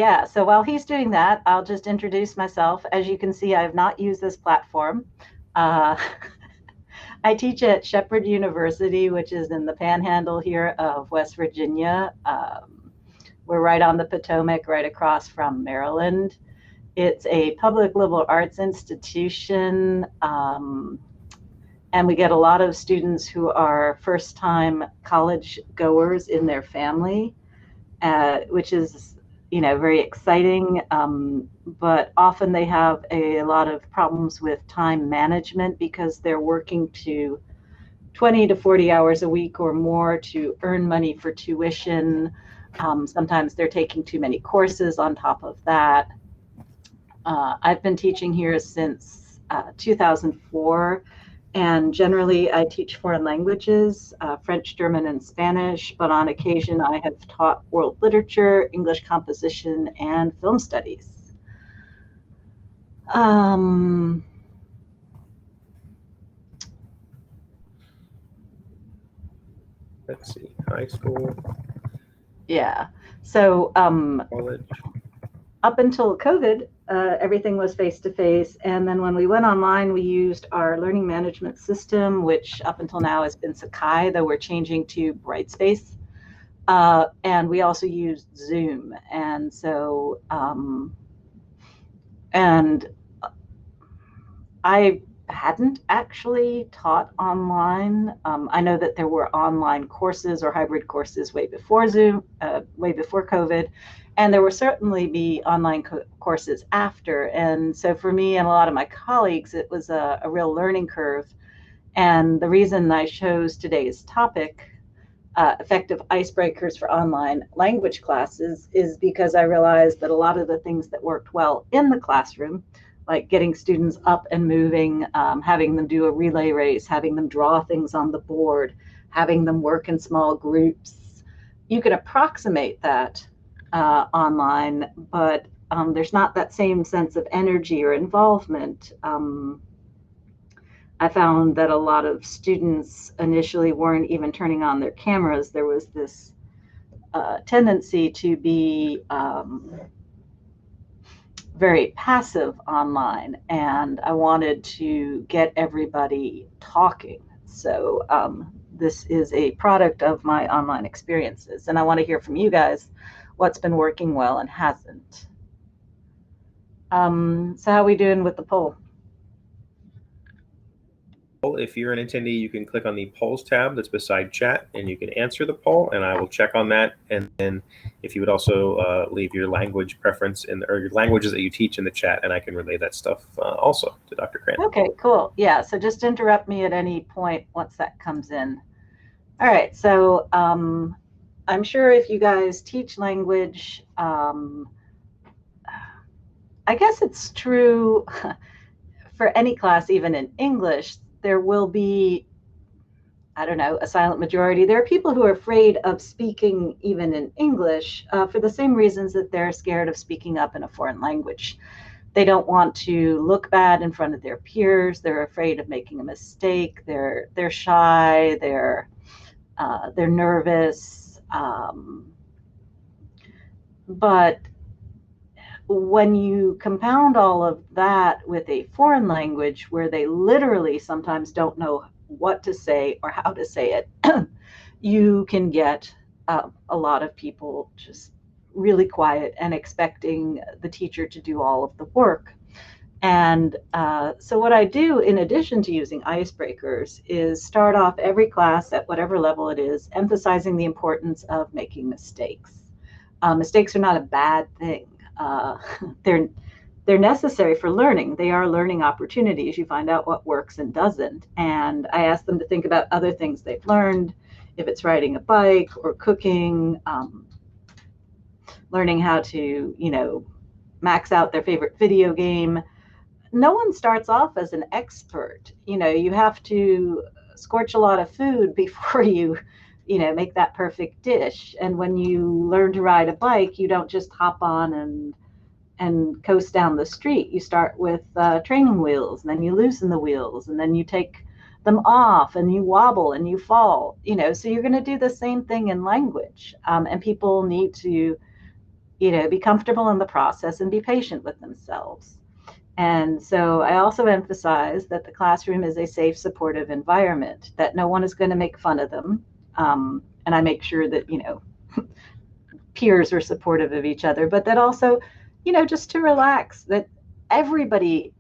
Yeah, so while he's doing that, I'll just introduce myself. As you can see, I have not used this platform. Uh, I teach at Shepherd University, which is in the panhandle here of West Virginia. We're right on the Potomac, right across from Maryland. It's a public liberal arts institution, and we get a lot of students who are first-time college goers in their family, which is very exciting, but often they have a lot of problems with time management because they're working to 20 to 40 hours a week or more to earn money for tuition. Sometimes they're taking too many courses on top of that. I've been teaching here since 2004, and generally I teach foreign languages, French, German, and Spanish, but on occasion I have taught world literature, English composition, and film studies. Let's see, high school. Yeah, so college. Up until COVID, everything was face-to-face. And then when we went online, we used our learning management system, which up until now has been Sakai, though we're changing to Brightspace. And we also used Zoom. And so, and I hadn't actually taught online. I know that there were online courses or hybrid courses way before Zoom, way before COVID. And there will certainly be online courses after. And so for me and a lot of my colleagues, it was a real learning curve. And the reason I chose today's topic, effective icebreakers for online language classes, is because I realized that a lot of the things that worked well in the classroom, like getting students up and moving, having them do a relay race, having them draw things on the board, having them work in small groups, you can approximate that online, but there's not that same sense of energy or involvement. I found that a lot of students initially weren't even turning on their cameras. There was this tendency to be very passive online, and I wanted to get everybody talking. So this is a product of my online experiences, and I want to hear from you guys what's been working well and hasn't. So how are we doing with the poll? If you're an attendee, you can click on the polls tab that's beside chat, and you can answer the poll, and I will check on that. And then if you would also leave your language preference or your languages that you teach in the chat, and I can relay that stuff also to Dr. Krantz. Okay, cool. Yeah, so just interrupt me at any point once that comes in. All right, so I'm sure if you guys teach language, I guess it's true for any class, even in English, there will be, I don't know, a silent majority. There are people who are afraid of speaking even in English for the same reasons that they're scared of speaking up in a foreign language. They don't want to look bad in front of their peers. They're afraid of making a mistake. They're shy. They're nervous. But when you compound all of that with a foreign language where they literally sometimes don't know what to say or how to say it, you can get a lot of people just really quiet and expecting the teacher to do all of the work. And so what I do, in addition to using icebreakers, is start off every class at whatever level it is, emphasizing the importance of making mistakes. Mistakes are not a bad thing. They're necessary for learning. They are learning opportunities. You find out what works and doesn't. And I ask them to think about other things they've learned, if it's riding a bike or cooking, learning how to, max out their favorite video game. No one starts off as an expert. You have to scorch a lot of food before you make that perfect dish. And when you learn to ride a bike, you don't just hop on and coast down the street. You start with training wheels, and then you loosen the wheels, and then you take them off, and you wobble and you fall. So you're going to do the same thing in language. And people need to be comfortable in the process and be patient with themselves. And so I also emphasize that the classroom is a safe, supportive environment, that no one is going to make fun of them. And I make sure that, peers are supportive of each other, but that also, just to relax, that everybody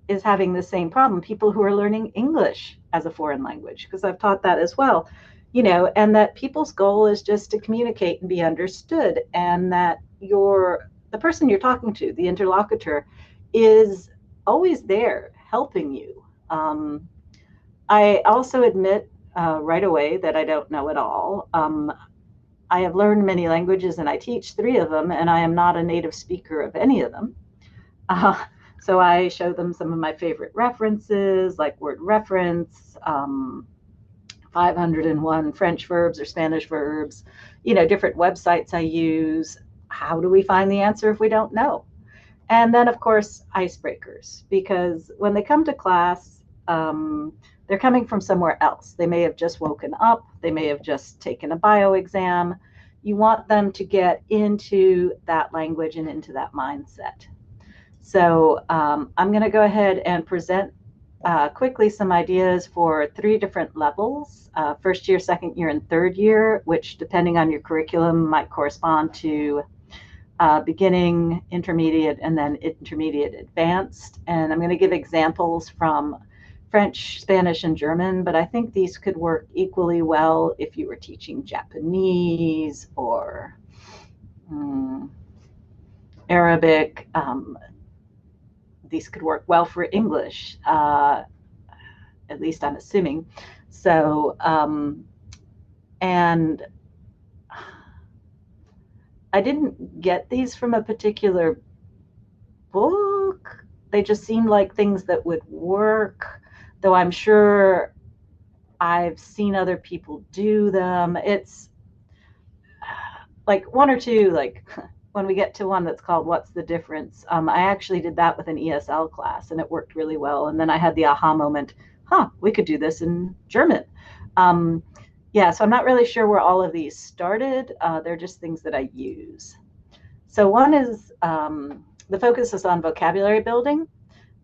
is having the same problem. People who are learning English as a foreign language, because I've taught that as well, and that people's goal is just to communicate and be understood, and that the person you're talking to, the interlocutor, is always there helping you. I also admit right away that I don't know it all. I have learned many languages and I teach 3 of them, and I am not a native speaker of any of them. So I show them some of my favorite references, like word reference, 501 French verbs or Spanish verbs, different websites I use. How do we find the answer if we don't know? And then, of course, icebreakers, because when they come to class, they're coming from somewhere else. They may have just woken up. They may have just taken a bio exam. You want them to get into that language and into that mindset. So I'm going to go ahead and present quickly some ideas for 3 different levels, first year, second year, and third year, which, depending on your curriculum, might correspond to beginning, intermediate, and then intermediate advanced. And I'm going to give examples from French, Spanish, and German, but I think these could work equally well if you were teaching Japanese or Arabic. These could work well for English, at least I'm assuming. So, and I didn't get these from a particular book. They just seemed like things that would work, though I'm sure I've seen other people do them. It's like 1 or 2, like when we get to one that's called What's the Difference? I actually did that with an ESL class and it worked really well. And then I had the aha moment, we could do this in German. Yeah, so I'm not really sure where all of these started. They're just things that I use. So one is, the focus is on vocabulary building.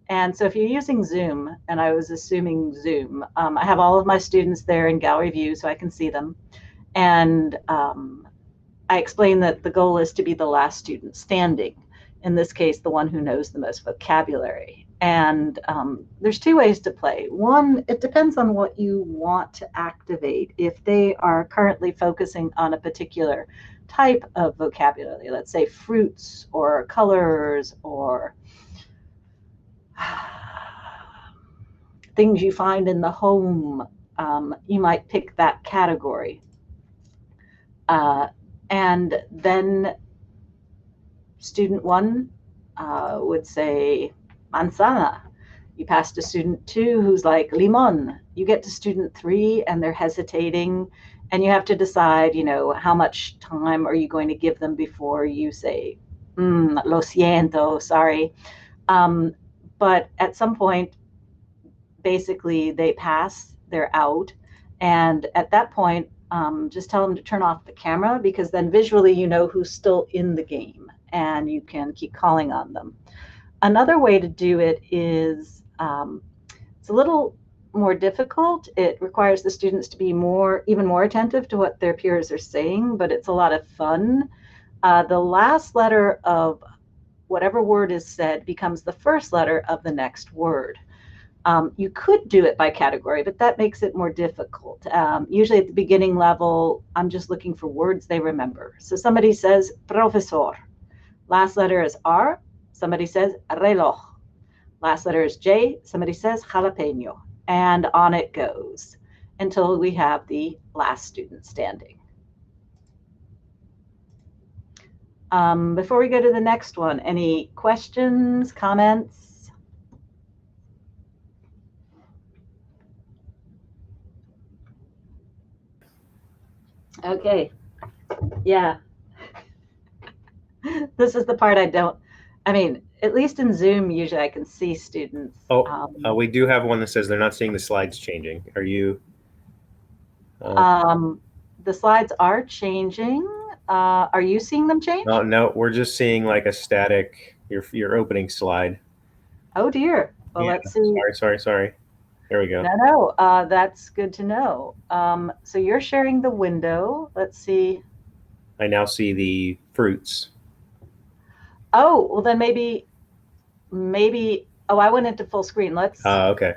And so if you're using Zoom, and I was assuming Zoom, I have all of my students there in gallery view so I can see them. And I explain that the goal is to be the last student standing, in this case, the one who knows the most vocabulary. And there's 2 ways to play. One, it depends on what you want to activate. If they are currently focusing on a particular type of vocabulary, let's say fruits or colors or things you find in the home, you might pick that category. And then student 1 would say manzana. You pass to student 2 who's like limon. You get to student 3 and they're hesitating, and you have to decide, how much time are you going to give them before you say, lo siento, sorry. But at some point, basically they pass, they're out. And at that point, just tell them to turn off the camera, because then visually you know who's still in the game and you can keep calling on them. Another way to do it is, it's a little more difficult. It requires the students to be even more attentive to what their peers are saying, but it's a lot of fun. The last letter of whatever word is said becomes the first letter of the next word. You could do it by category, but that makes it more difficult. Usually at the beginning level, I'm just looking for words they remember. So somebody says profesor. Last letter is R. Somebody says reloj. Last letter is J. Somebody says jalapeno. And on it goes until we have the last student standing. Before we go to the next one, any questions, comments? Okay, yeah. This is the part at least in Zoom, usually I can see students. We do have one that says they're not seeing the slides changing. Are you? The slides are changing. Are you seeing them change? No, no, we're just seeing like a static, your opening slide. Oh dear. Well, Yeah, let's see. sorry. There we go. No, that's good to know. So you're sharing the window. Let's see. I now see the fruits. Oh, well then maybe, oh, I went into full screen. Okay.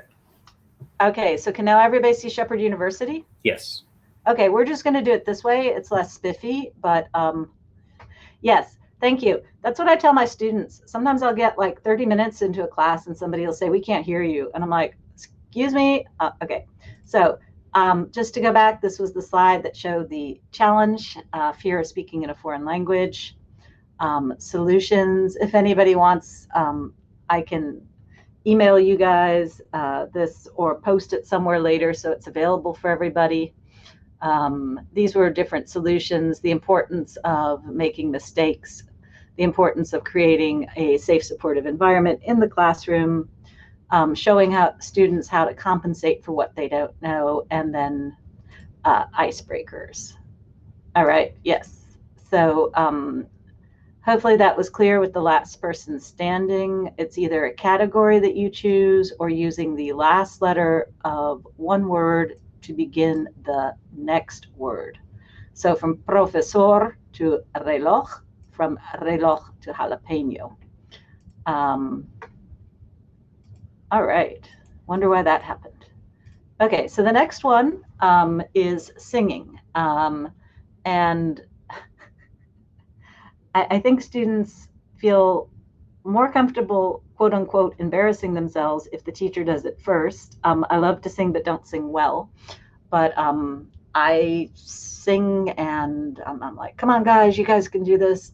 Okay, so can now everybody see Shepherd University? Yes. Okay, we're just going to do it this way. It's less spiffy, but yes, thank you. That's what I tell my students. Sometimes I'll get like 30 minutes into a class and somebody will say, we can't hear you. And I'm like, excuse me. Okay, so just to go back, this was the slide that showed the challenge, fear of speaking in a foreign language, solutions. If anybody wants, I can email you guys this or post it somewhere later so it's available for everybody. These were different solutions, the importance of making mistakes, the importance of creating a safe, supportive environment in the classroom, showing how students how to compensate for what they don't know, and then icebreakers. All right, yes. So hopefully that was clear with the last person standing. It's either a category that you choose or using the last letter of one word to begin the next word. So from profesor to reloj, from reloj to jalapeno. All right, wonder why that happened. Okay, so the next one is singing. And I think students feel more comfortable, quote unquote, embarrassing themselves if the teacher does it first. I love to sing, but don't sing well. But I sing and I'm like, come on, guys, you guys can do this.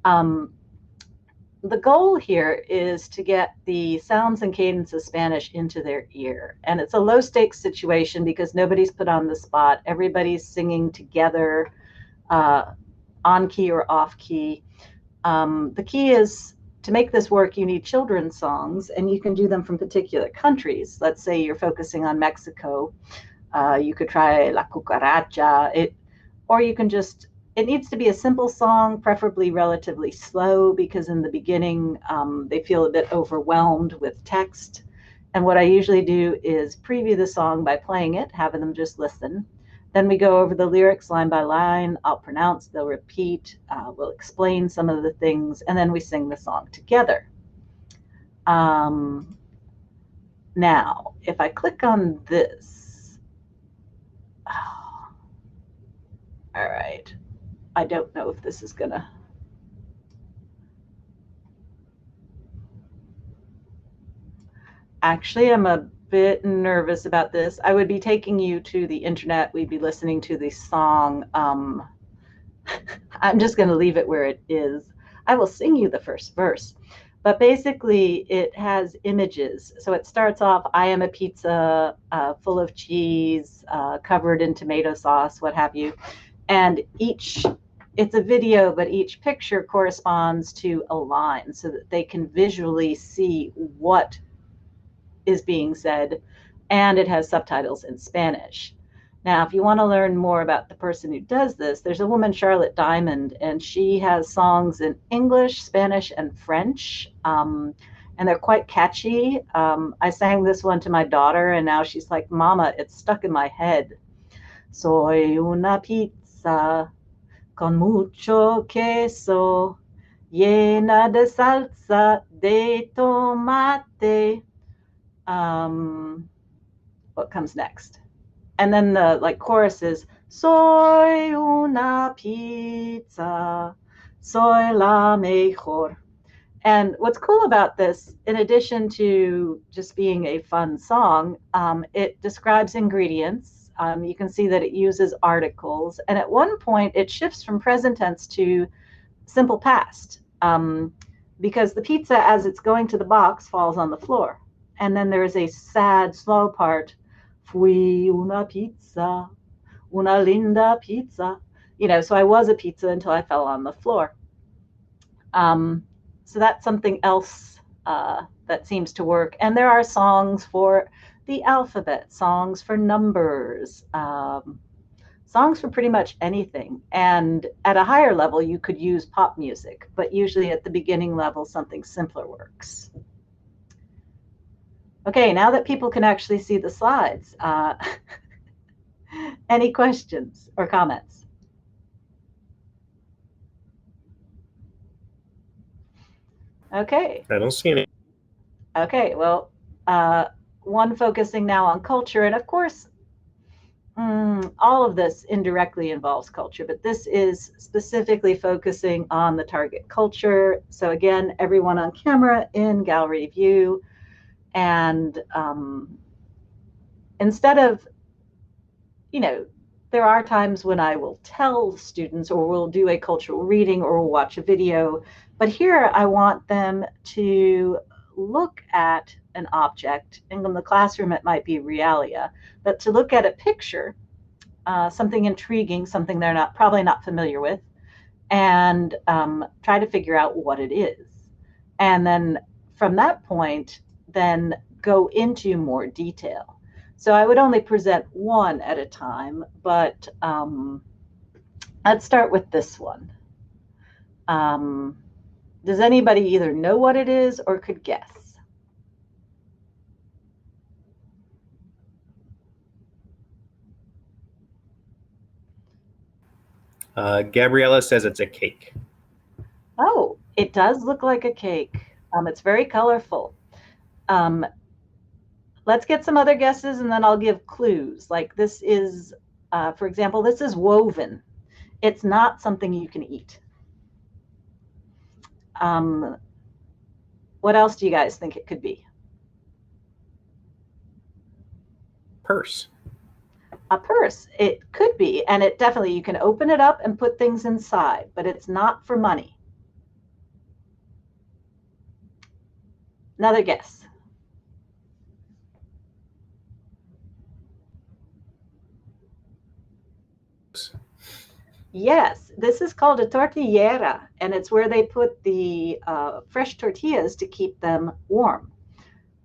The goal here is to get the sounds and cadence of Spanish into their ear. And it's a low stakes situation because nobody's put on the spot. Everybody's singing together, on key or off key. The key is to make this work, you need children's songs, and you can do them from particular countries. Let's say you're focusing on Mexico. You could try La Cucaracha, or you can just, it needs to be a simple song, preferably relatively slow, because in the beginning they feel a bit overwhelmed with text. And what I usually do is preview the song by playing it, having them just listen. Then we go over the lyrics line by line. I'll pronounce, they'll repeat, we'll explain some of the things, and then we sing the song together. Now, if I click on this, oh, all right, I don't know if this is gonna. Actually, I'm a bit nervous about this. I would be taking you to the internet. We'd be listening to the song. I'm just going to leave it where it is. I will sing you the first verse. But basically, it has images. So it starts off, I am a pizza full of cheese, covered in tomato sauce, what have you. And it's a video, but each picture corresponds to a line so that they can visually see what is being said, and it has subtitles in Spanish. Now, if you want to learn more about the person who does this, there's a woman, Charlotte Diamond, and she has songs in English, Spanish, and French, and they're quite catchy. I sang this one to my daughter, and now she's like, Mama, it's stuck in my head. Soy una pizza con mucho queso, llena de salsa de tomate. What comes next? And then the chorus is soy una pizza, soy la mejor. And what's cool about this, in addition to just being a fun song, it describes ingredients. You can see that it uses articles, and at one point it shifts from present tense to simple past, because the pizza, as it's going to the box, falls on the floor. And then there is a sad, slow part. Fui una pizza, una linda pizza. So I was a pizza until I fell on the floor. So that's something else that seems to work. And there are songs for the alphabet, songs for numbers, songs for pretty much anything. And at a higher level, you could use pop music, but usually at the beginning level, something simpler works. Okay, now that people can actually see the slides, any questions or comments? Okay. I don't see any. Okay, well, one focusing now on culture, and of course, all of this indirectly involves culture, but this is specifically focusing on the target culture. So again, everyone on camera in gallery view, and instead of, there are times when I will tell students, or we'll do a cultural reading, or we'll watch a video, but here I want them to look at an object. In the classroom, it might be realia, but to look at a picture, something intriguing, something they're probably not familiar with, and try to figure out what it is. And then from that point, then go into more detail. So I would only present one at a time, but let's start with this one. Does anybody either know what it is or could guess? Gabriella says it's a cake. Oh, it does look like a cake. It's very colorful. Let's get some other guesses, and then I'll give clues. Like this is, for example, this is woven. It's not something you can eat. What else do you guys think it could be? Purse. A purse. It could be, and it definitely, you can open it up and put things inside, but it's not for money. Another guess. Yes, this is called a tortillera, and it's where they put the fresh tortillas to keep them warm.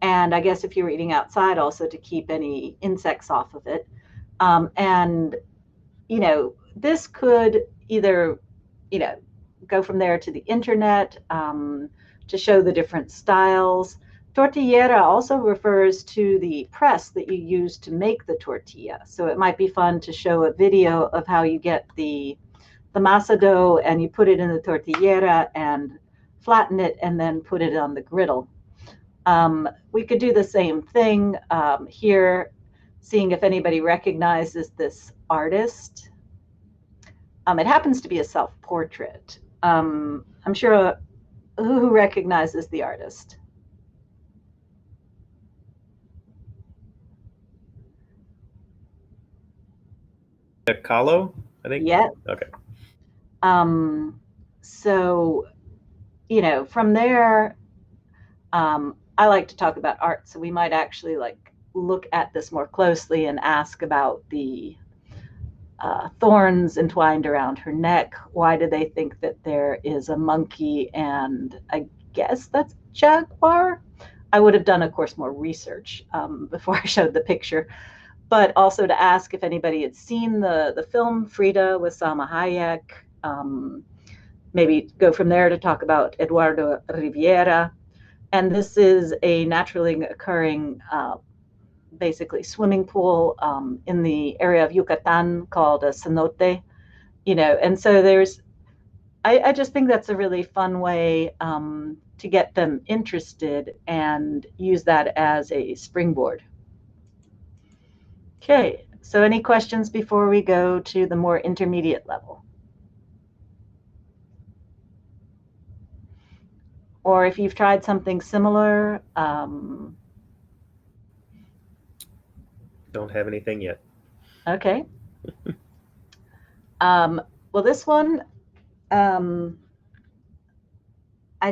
And I guess if you're eating outside, also to keep any insects off of it. And, this could either, go from there to the internet to show the different styles. Tortillera also refers to the press that you use to make the tortilla. So it might be fun to show a video of how you get the masa dough and you put it in the tortillera and flatten it and then put it on the griddle. We could do the same thing here, seeing if anybody recognizes this artist. It happens to be a self-portrait. I'm sure who recognizes the artist? Kahlo, I think. Yeah. Okay. So, from there, I like to talk about art. So we might actually look at this more closely and ask about the thorns entwined around her neck. Why do they think that there is a monkey and I guess that's jaguar? I would have done, of course, more research before I showed the picture, but also to ask if anybody had seen the film Frida with Salma Hayek. Maybe go from there to talk about Eduardo Riviera. And this is a naturally occurring basically swimming pool in the area of Yucatan called a cenote, and so I just think that's a really fun way to get them interested and use that as a springboard. Okay, so any questions before we go to the more intermediate level? Or if you've tried something similar, Don't have anything yet. okay. Well, this one, I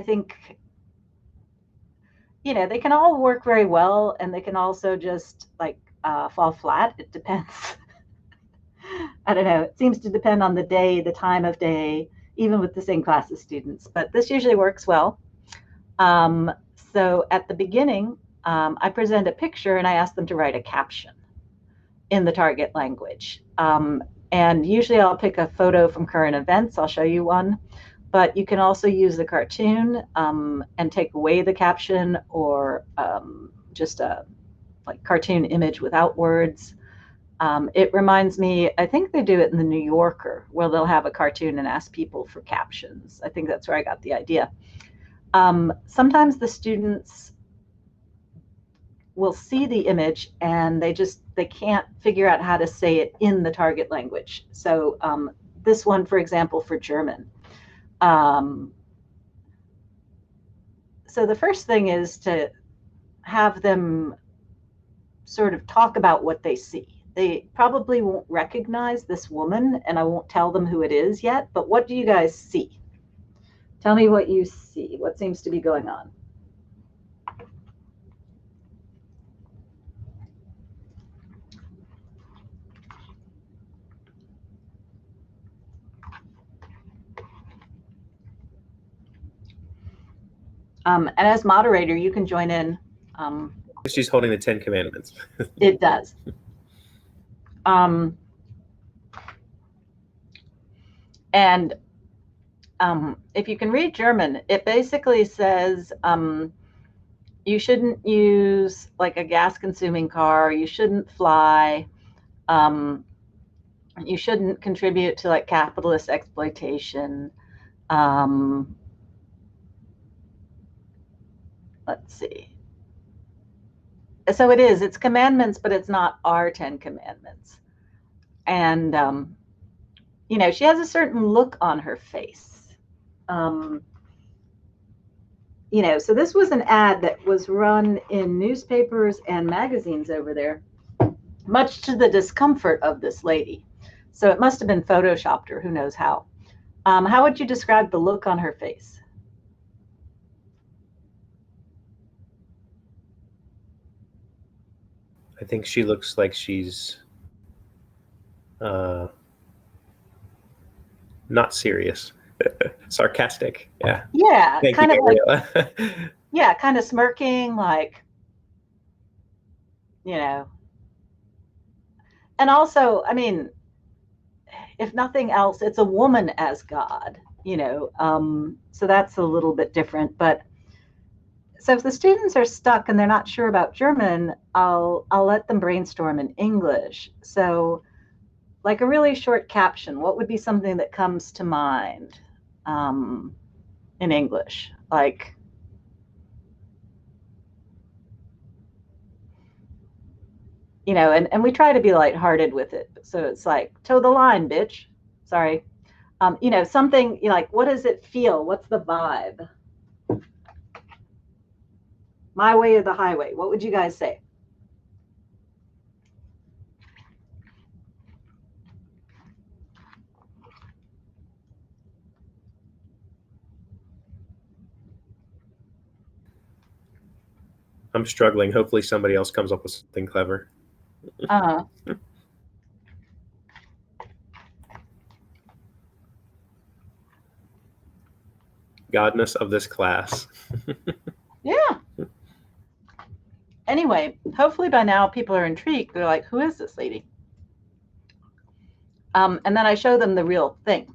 think, they can all work very well, and they can also just fall flat. It depends. I don't know. It seems to depend on the day, the time of day, even with the same class of students. But this usually works well. So at the beginning, I present a picture and I ask them to write a caption in the target language. And usually I'll pick a photo from current events. I'll show you one. But you can also use the cartoon and take away the caption, or just a cartoon image without words. It reminds me, I think they do it in the New Yorker, where they'll have a cartoon and ask people for captions. I think that's where I got the idea. Sometimes the students will see the image and they can't figure out how to say it in the target language. So this one, for example, for German. So the first thing is to have them sort of talk about what they see. They probably won't recognize this woman, and I won't tell them who it is yet, but what do you guys see? Tell me what you see. What seems to be going on? And as moderator, you can join in. She's holding the 10 Commandments. It does. And if you can read German, it basically says you shouldn't use like a gas-consuming car. You shouldn't fly. You shouldn't contribute to like capitalist exploitation. Let's see. So it's commandments, but it's not our 10 commandments. And, you know, she has a certain look on her face. You know, so this was an ad that was run in newspapers and magazines over there, much to the discomfort of this lady. So it must have been photoshopped, or who knows how. How would you describe the look on her face? I think she looks like she's not serious. Sarcastic. Yeah. Yeah, Thank kind you, of like, Gabriella. yeah, kind of smirking, like, you know. And also, I mean, if nothing else, it's a woman as God, you know. So that's a little bit different. But so if the students are stuck and they're not sure about German, I'll let them brainstorm in English. So like a really short caption, what would be something that comes to mind in English? Like, you know, and we try to be lighthearted with it. So it's like, toe the line, bitch. Sorry. You know, something, you know, like, what does it feel? What's the vibe? My way or the highway? What would you guys say? I'm struggling. Hopefully somebody else comes up with something clever. Godness of this class. Yeah. Anyway, hopefully by now people are intrigued. They're like, who is this lady? And then I show them the real thing.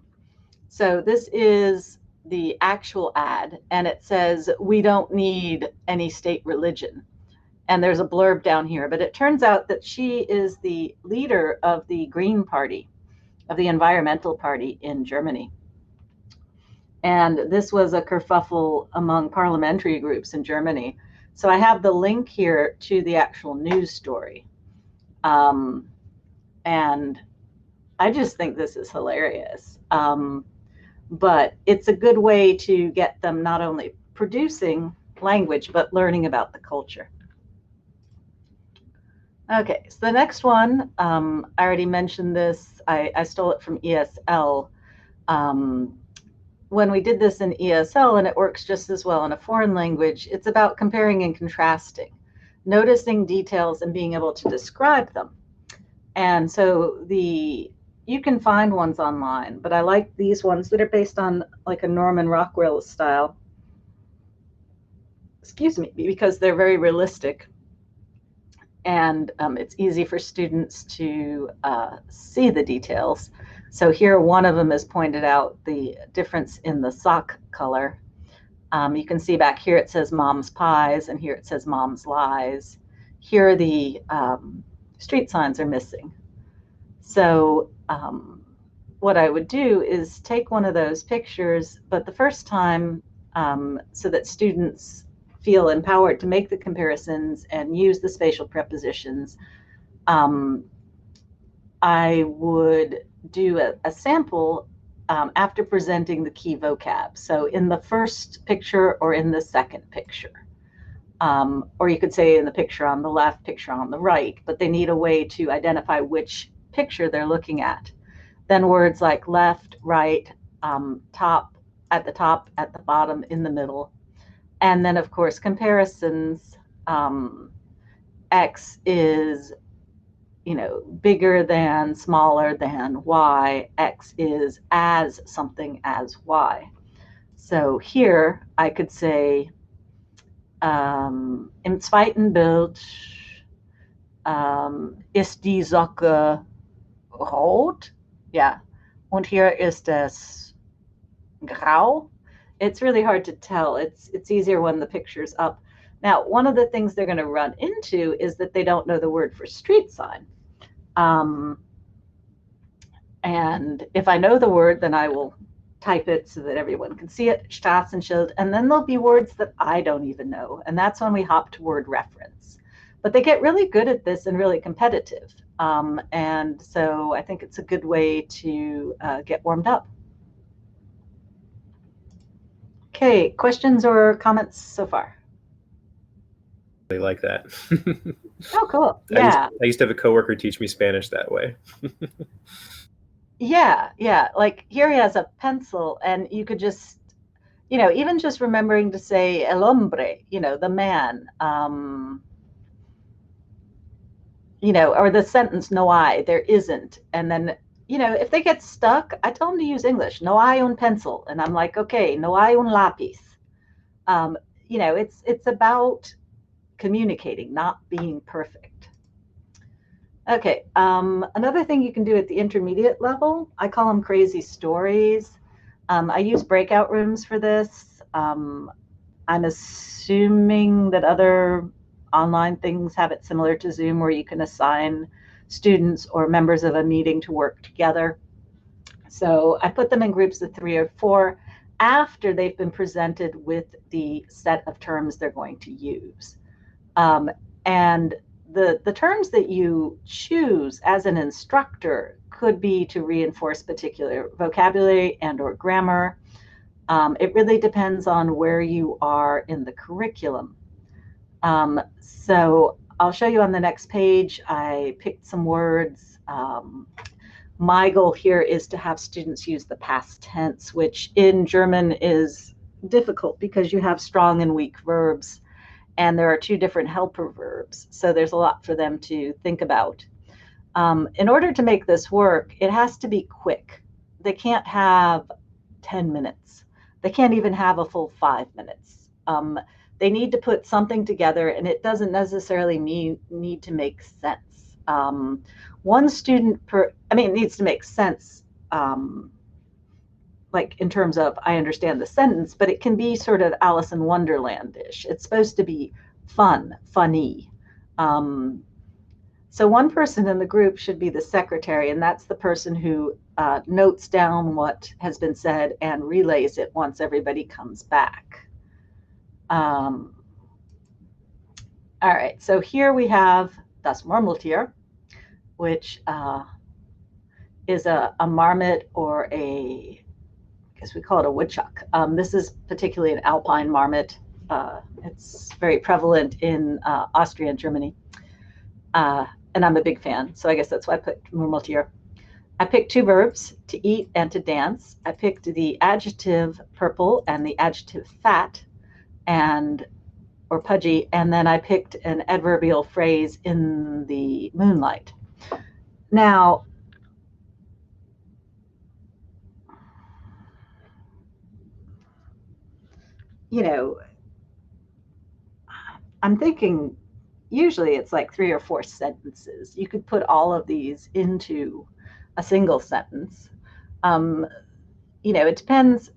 So this is the actual ad, and it says, we don't need any state religion. And there's a blurb down here, but it turns out that she is the leader of the Green Party, of the Environmental Party in Germany. And this was a kerfuffle among parliamentary groups in Germany. So I have the link here to the actual news story. And I just think this is hilarious. But it's a good way to get them not only producing language, but learning about the culture. Okay, so the next one, I already mentioned this. I stole it from ESL. When we did this in ESL, and it works just as well in a foreign language, it's about comparing and contrasting, noticing details and being able to describe them. And so you can find ones online, but I like these ones that are based on like a Norman Rockwell style. Excuse me, because they're very realistic. and it's easy for students to see the details. So here, one of them is pointed out, the difference in the sock color. You can see back here it says Mom's Pies, and here it says Mom's Lies. Here the street signs are missing. So what I would do is take one of those pictures, but the first time, so that students feel empowered to make the comparisons and use the spatial prepositions, I would do a sample after presenting the key vocab. So in the first picture or in the second picture. Or you could say in the picture on the left, picture on the right, but they need a way to identify which picture they're looking at. Then words like left, right, top, at the top, at the bottom, in the middle. And then, of course, comparisons. X is, bigger than, smaller than Y. X is as something as Y. So here I could say, im zweiten Bild ist die Socke rot. Yeah. Und hier ist es grau. It's really hard to tell. It's easier when the picture's up. Now, one of the things they're going to run into is that they don't know the word for street sign. And if I know the word, then I will type it so that everyone can see it, Straßenschild, and then there'll be words that I don't even know. And that's when we hop to word reference. But they get really good at this and really competitive. And so I think it's a good way to get warmed up. Okay, questions or comments so far? I like that. Oh, cool. Yeah. I used to have a coworker teach me Spanish that way. Yeah. Like here he has a pencil, and you could just, even just remembering to say el hombre, the man, or the sentence no hay, there isn't. And then, if they get stuck, I tell them to use English. No hay un pencil. And I'm like, okay, no hay un lápiz. It's about communicating, not being perfect. Okay, another thing you can do at the intermediate level, I call them crazy stories. I use breakout rooms for this. I'm assuming that other online things have it similar to Zoom, where you can assign students or members of a meeting to work together. So I put them in groups of 3 or 4 after they've been presented with the set of terms they're going to use. And the terms that you choose as an instructor could be to reinforce particular vocabulary and or grammar. It really depends on where you are in the curriculum. So I'll show you on the next page. I picked some words. My goal here is to have students use the past tense, which in German is difficult because you have strong and weak verbs, and there are 2 different helper verbs. So there's a lot for them to think about. In order to make this work, it has to be quick. They can't have 10 minutes. They can't even have a full 5 minutes. They need to put something together, and it doesn't necessarily need to make sense. One student it needs to make sense, like in terms of I understand the sentence, but it can be sort of Alice in Wonderland-ish. It's supposed to be funny. So one person in the group should be the secretary, and that's the person who notes down what has been said and relays it once everybody comes back. All right, so here we have das Murmeltier, which is a marmot, or I guess we call it a woodchuck. This is particularly an alpine marmot. It's very prevalent in Austria and Germany. And I'm a big fan, so I guess that's why I put Murmeltier. I picked 2 verbs, to eat and to dance. I picked the adjective purple and the adjective fat, or pudgy, and then I picked an adverbial phrase, in the moonlight. Now, I'm thinking usually it's like 3 or 4 sentences. You could put all of these into a single sentence. It depends.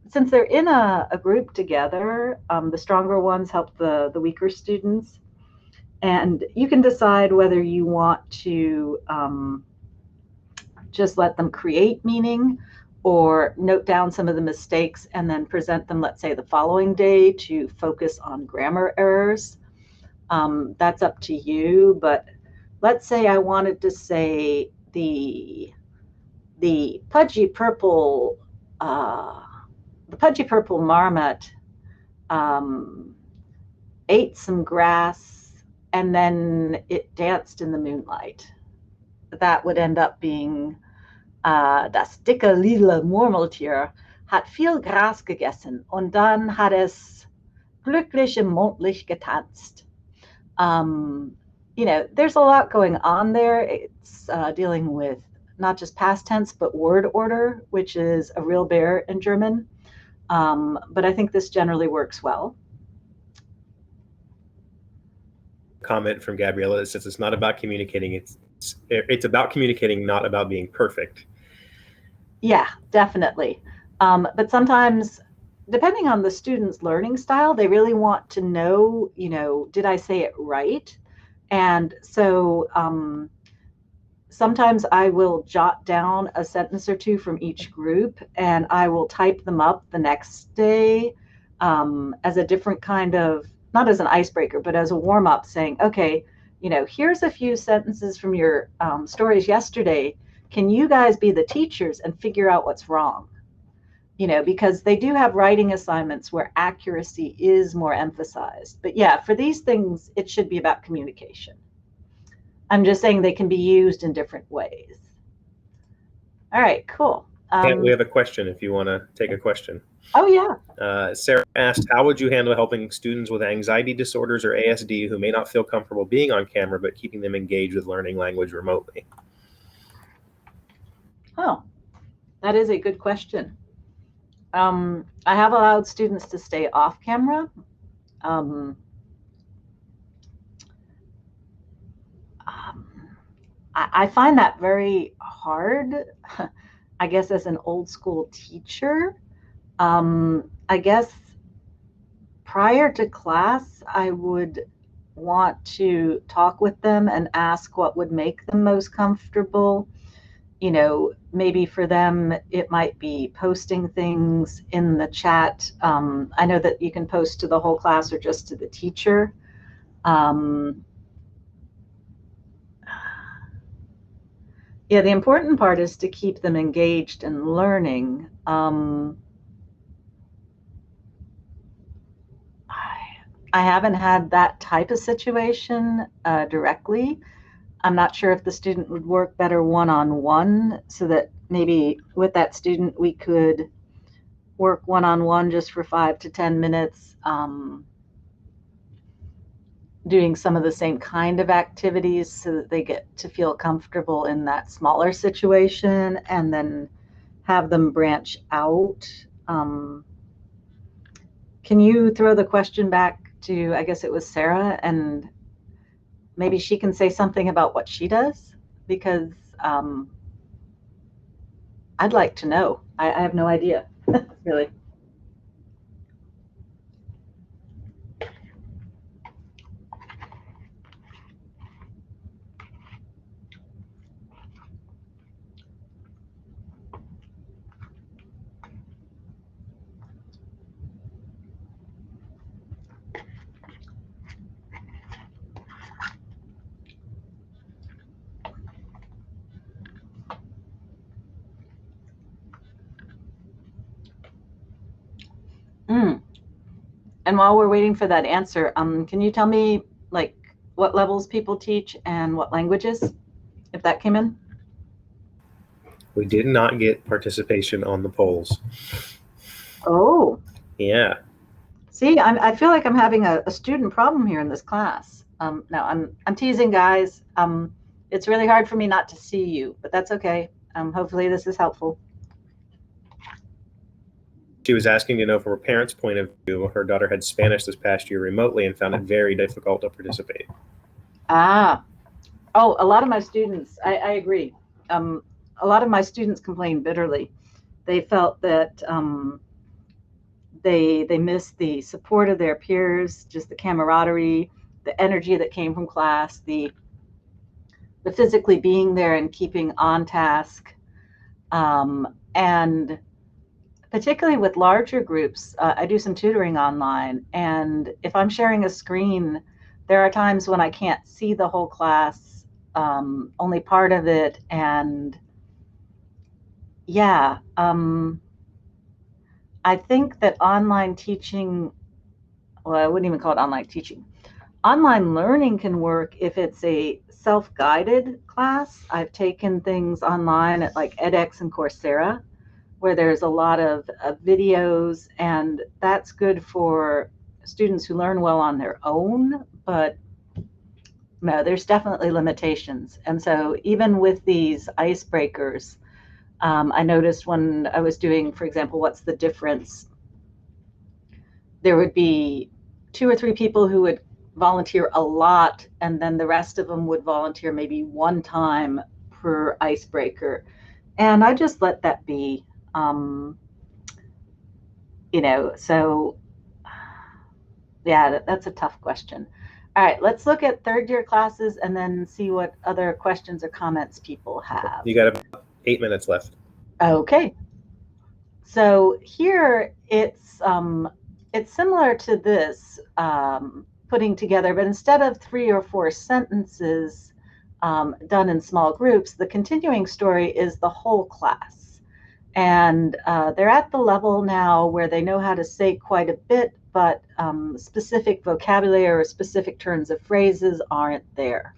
Since they're in a group together, the stronger ones help the weaker students. And you can decide whether you want to just let them create meaning or note down some of the mistakes and then present them, let's say, the following day to focus on grammar errors. That's up to you. But let's say I wanted to say the pudgy purple marmot ate some grass and then it danced in the moonlight. That would end up being das dicke lila Murmeltier hat viel Gras gegessen und dann hat es glücklich im Mondlicht getanzt. There's a lot going on there. It's dealing with not just past tense, but word order, which is a real bear in German. But I think this generally works well. Comment from Gabriella that says it's not about communicating. It's about communicating, not about being perfect. Yeah, definitely. But sometimes, depending on the student's learning style, they really want to know, did I say it right? And so sometimes I will jot down a sentence or two from each group and I will type them up the next day as a different kind of, not as an icebreaker, but as a warm up saying, okay, here's a few sentences from your stories yesterday. Can you guys be the teachers and figure out what's wrong? Because they do have writing assignments where accuracy is more emphasized. But yeah, for these things, it should be about communication. I'm just saying they can be used in different ways. All right, cool. We have a question if you want to take a question. Oh, yeah. Sarah asked, how would you handle helping students with anxiety disorders or ASD who may not feel comfortable being on camera, but keeping them engaged with learning language remotely? Oh, that is a good question. I have allowed students to stay off camera. I find that very hard, I guess, as an old school teacher. I guess prior to class, I would want to talk with them and ask what would make them most comfortable. Maybe for them, it might be posting things in the chat. I know that you can post to the whole class or just to the teacher. Yeah, the important part is to keep them engaged and learning. I haven't had that type of situation directly. I'm not sure if the student would work better one-on-one, so that maybe with that student we could work one-on-one just for 5 to 10 minutes, doing some of the same kind of activities so that they get to feel comfortable in that smaller situation, and then have them branch out. Can you throw the question back to, I guess it was Sarah, and maybe she can say something about what she does? Because I'd like to know. I have no idea, really. And while we're waiting for that answer, can you tell me like what levels people teach and what languages, if that came in? We did not get participation on the polls. Oh. Yeah. See, I feel like I'm having a student problem here in this class. No, I'm teasing, guys. It's really hard for me not to see you, but that's okay. Hopefully this is helpful. She was asking to know from her parents' point of view, her daughter had Spanish this past year remotely and found it very difficult to participate. Ah, oh, a lot of my students, I agree. Um, a lot of my students complain bitterly. They felt that they missed the support of their peers, just the camaraderie, the energy that came from class, the physically being there and keeping on task. And particularly with larger groups, I do some tutoring online. And if I'm sharing a screen, there are times when I can't see the whole class, only part of it. And yeah, I think that online teaching, well, I wouldn't even call it online teaching. Online learning can work if it's a self-guided class. I've taken things online at like edX and Coursera, where there's a lot of videos, and that's good for students who learn well on their own. But no, there's definitely limitations. And so even with these icebreakers, I noticed when I was doing, for example, what's the difference? There would be two or three people who would volunteer a lot, and then the rest of them would volunteer maybe one time per icebreaker. And I just let that be. Um, so yeah, that's a tough question. All right, let's look at third year classes and then see what other questions or comments people have. You got about 8 minutes left. Okay. So here it's similar to this putting together, but instead of 3 or 4 sentences done in small groups, the continuing story is the whole class. And they're at the level now where they know how to say quite a bit, but specific vocabulary or specific turns of phrases aren't there.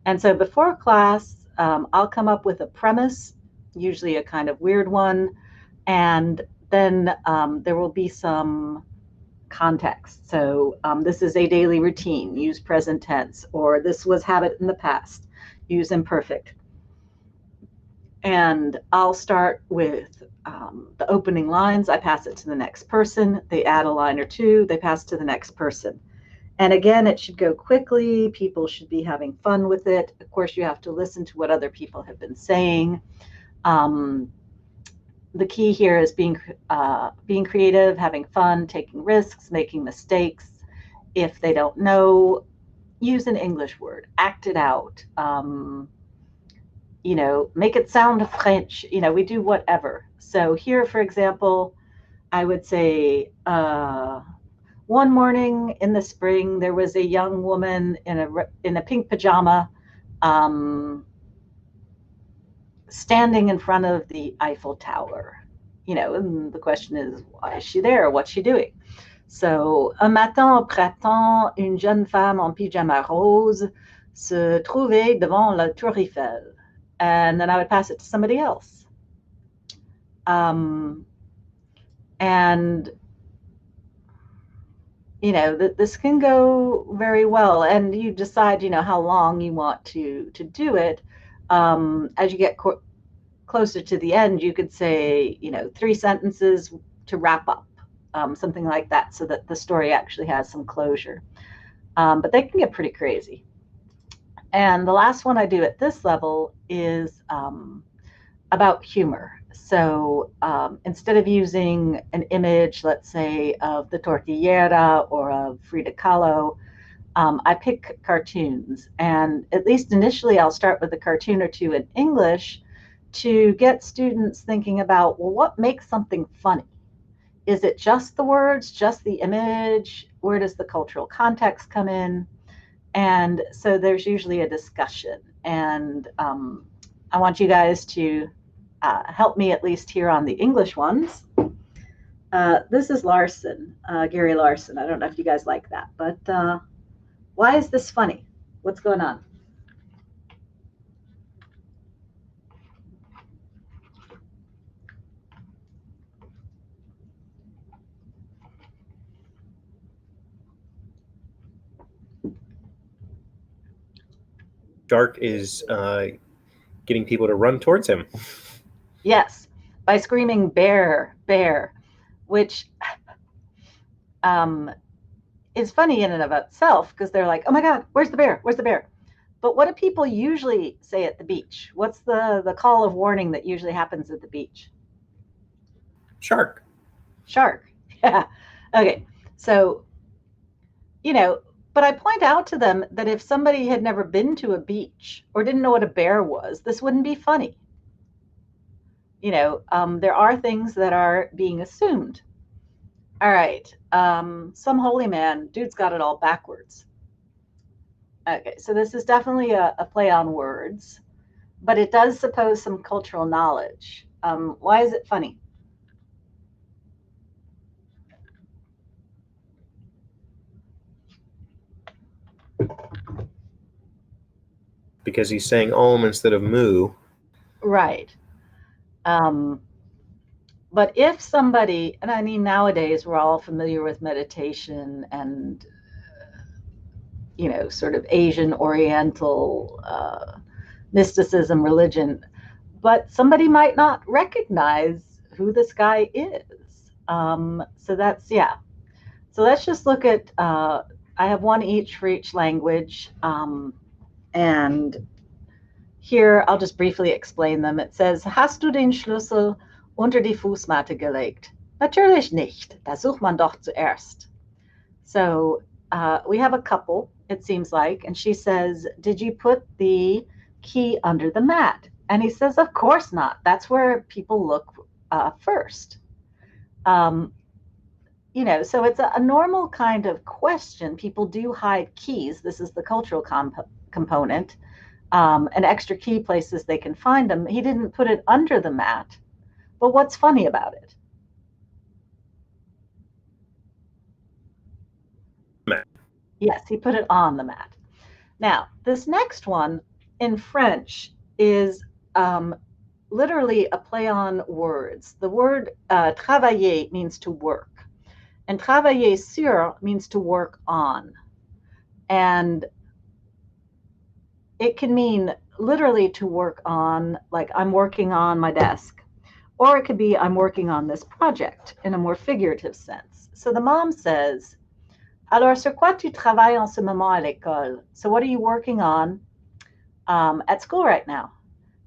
And so before class, I'll come up with a premise, usually a kind of weird one, and then there will be some context. So this is a daily routine, use present tense, or this was habit in the past, use imperfect. And I'll start with the opening lines. I pass it to the next person. They add a line or two. They pass to the next person. And again, it should go quickly. People should be having fun with it. Of course, you have to listen to what other people have been saying. The key here is being creative, having fun, taking risks, making mistakes. If they don't know, use an English word, act it out. Make it sound French. We do whatever. So here, for example, I would say, one morning in the spring, there was a young woman in a pink pajama, standing in front of the Eiffel Tower. And the question is, why is she there? What's she doing? So, un matin au printemps, une jeune femme en pyjama rose se trouvait devant la Tour Eiffel. And then I would pass it to somebody else. And this can go very well, and you decide how long you want to do it. As you get closer to the end, you could say 3 sentences to wrap up, something like that, so that the story actually has some closure. But they can get pretty crazy. And the last one I do at this level is about humor. So instead of using an image, let's say, of the tortillera or of Frida Kahlo, I pick cartoons. And at least initially, I'll start with a cartoon or two in English to get students thinking about, well, what makes something funny? Is it just the words, just the image? Where does the cultural context come in? And so there's usually a discussion. And I want you guys to help me at least here on the English ones. This is Larson, Gary Larson. I don't know if you guys like that, but why is this funny? What's going on? Shark is getting people to run towards him. Yes, by screaming bear, bear, which is funny in and of itself, because they're like, oh my God, where's the bear? Where's the bear? But what do people usually say at the beach? What's the call of warning that usually happens at the beach? Shark. Shark. Yeah. Okay. So, you know, but I point out to them that if somebody had never been to a beach or didn't know what a bear was, this wouldn't be funny. There are things that are being assumed. All right. Some holy man, dude's got it all backwards. Okay, so this is definitely a play on words, but it does suppose some cultural knowledge. Why is it funny? Because he's saying om instead of moo. Right. But if somebody, and I mean, nowadays we're all familiar with meditation and, sort of Asian Oriental mysticism, religion, but somebody might not recognize who this guy is. So that's, yeah. So let's just look at, I have one each for each language. And here I'll just briefly explain them. It says, hast du den Schlüssel unter die Fußmatte gelegt? Natürlich nicht. Da sucht man doch zuerst. So we have a couple, it seems like, and she says, did you put the key under the mat? And he says, of course not. That's where people look first. So it's a normal kind of question. People do hide keys. This is the cultural component. And extra key places they can find them. He didn't put it under the mat. But what's funny about it? Mat. Yes, he put it on the mat. Now, this next one in French is literally a play on words. The word travailler means to work, and travailler sur means to work on. And it can mean literally to work on, like I'm working on my desk, or it could be I'm working on this project in a more figurative sense. So the mom says, alors sur quoi tu travailles en ce moment à l'école? So what are you working on at school right now?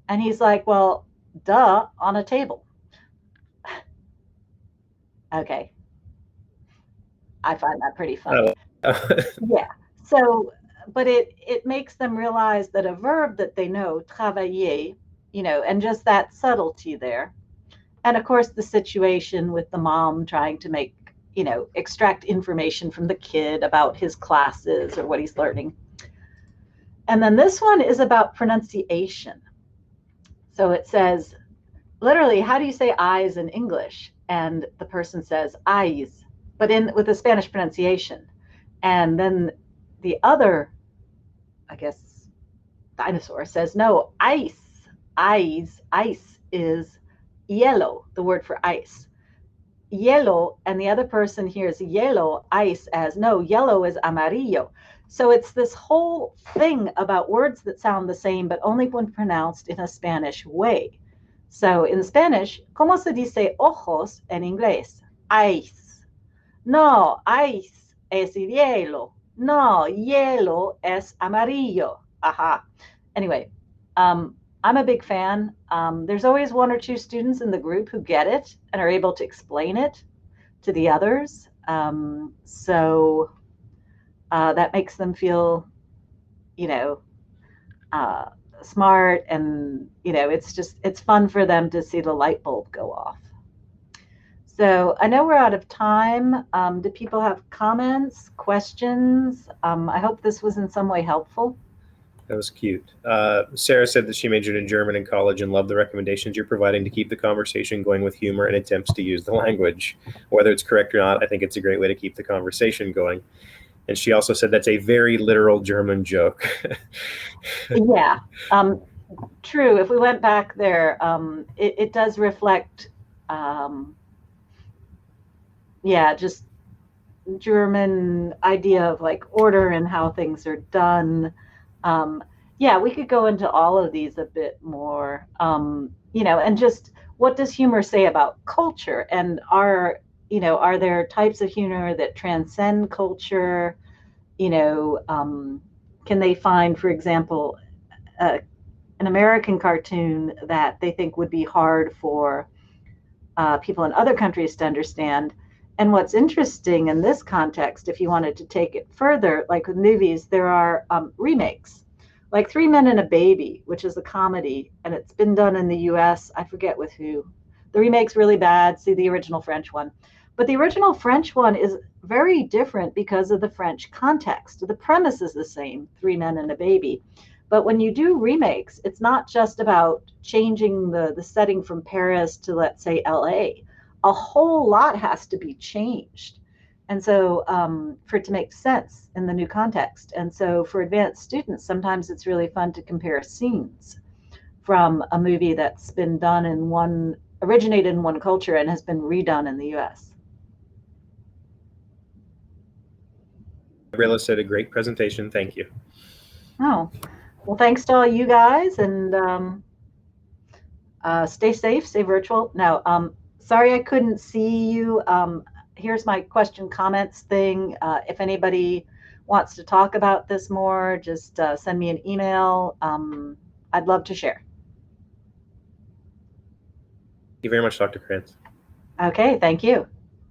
And he's like, well, duh, on a table. Okay. I find that pretty funny. Yeah. So, but it makes them realize that a verb that they know, travailler, and just that subtlety there. And of course, the situation with the mom trying to make, extract information from the kid about his classes or what he's learning. And then this one is about pronunciation. So it says, literally, how do you say eyes in English? And the person says eyes, but with a Spanish pronunciation. And then the other, I guess, dinosaur says, no, ice, ice is yellow, the word for ice. Yellow, and the other person hears yellow, ice as, no, yellow is amarillo. So it's this whole thing about words that sound the same, but only when pronounced in a Spanish way. So in Spanish, ¿cómo se dice ojos en inglés? Ice. No, ice es hielo. No, hielo es amarillo. Aha. Anyway, I'm a big fan. There's always one or two students in the group who get it and are able to explain it to the others. So that makes them feel, smart, and it's fun for them to see the light bulb go off. So I know we're out of time. Do people have comments, questions? I hope this was in some way helpful. That was cute. Sarah said that she majored in German in college and loved the recommendations you're providing to keep the conversation going with humor and attempts to use the language. Whether it's correct or not, I think it's a great way to keep the conversation going. And she also said that's a very literal German joke. Yeah, true. If we went back there, it does reflect, just German idea of like order and how things are done. We could go into all of these a bit more, and just what does humor say about culture, and are there types of humor that transcend culture, can they find, for example, an American cartoon that they think would be hard for people in other countries to understand? And what's interesting in this context, if you wanted to take it further, like with movies, there are remakes, like Three Men and a Baby, which is a comedy, and it's been done in the US. I forget with who. The remake's really bad. See the original French one. But the original French one is very different because of the French context. The premise is the same, Three Men and a Baby. But when you do remakes, it's not just about changing the setting from Paris to, let's say, LA. A whole lot has to be changed. And so for it to make sense in the new context. And so for advanced students, sometimes it's really fun to compare scenes from a movie that's been done in one, originated in one culture and has been redone in the US. Gabriella said a great presentation. Thank you. Oh, well, thanks to all you guys, and stay safe, stay virtual. Now, sorry I couldn't see you. Here's my question comments thing. If anybody wants to talk about this more, just send me an email. I'd love to share. Thank you very much, Dr. Krantz. Okay, thank you.